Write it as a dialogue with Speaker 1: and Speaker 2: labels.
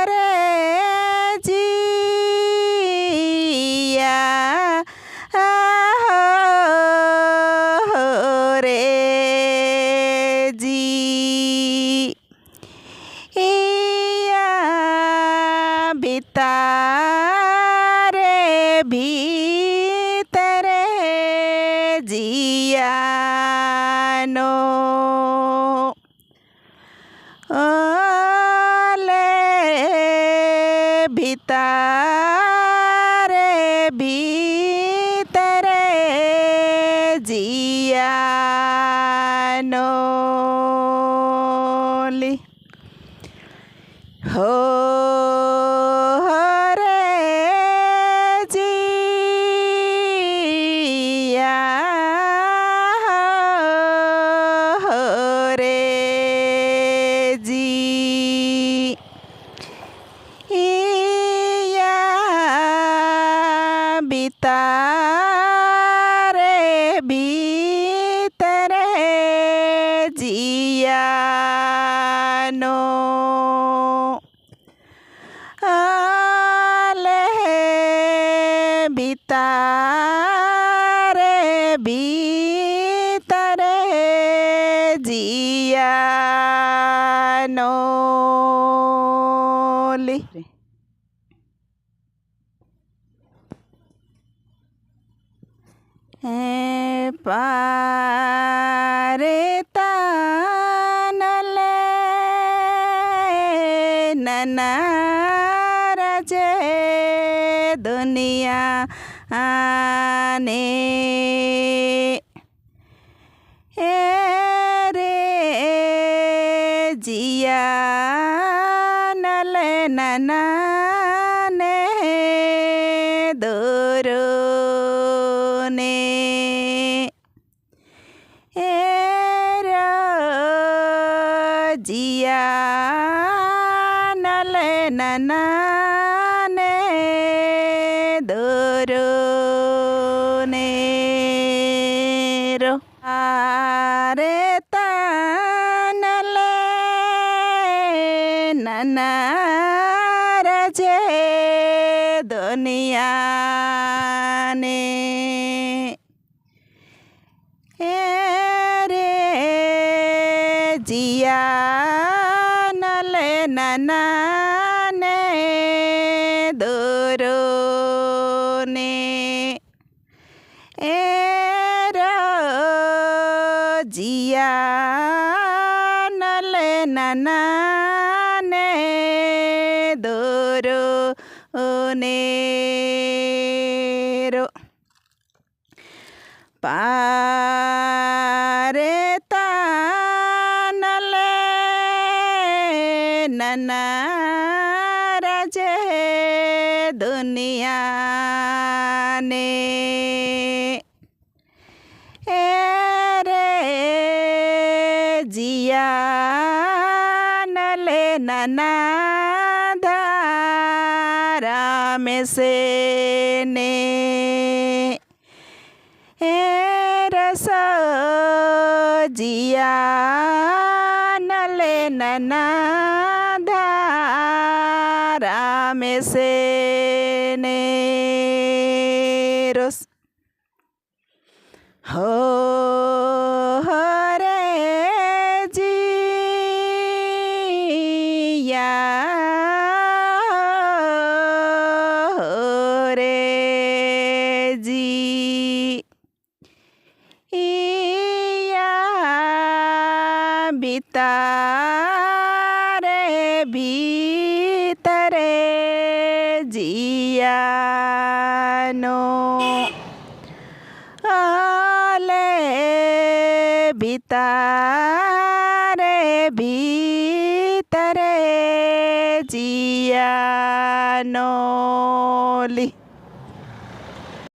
Speaker 1: रे जिया रे जी बिता रे भीतरे जिया नो भीतरे भीतरे जिया नो हो रे जिया रे जी बिता रे भीतरे जिया नो बिता रे भीतरे जिया नो पारे तानले ननारजे दुनिया आने रे जिया नले ननाने दोरो जिया नले ननाने दोरो रो आरे तानले ननारजे दुनिया ने जिया नले ननाने दोरो जिया नले ननाने दोरो रो पारे तानले ननारजे दुनिया ने रे जिया नले नना धारा में से ने रस जिया नले नना धारा में से ने रस हो रे जिया रे जी बिता रे भीतरे जिया नो बिता रे भीतरे जिया नो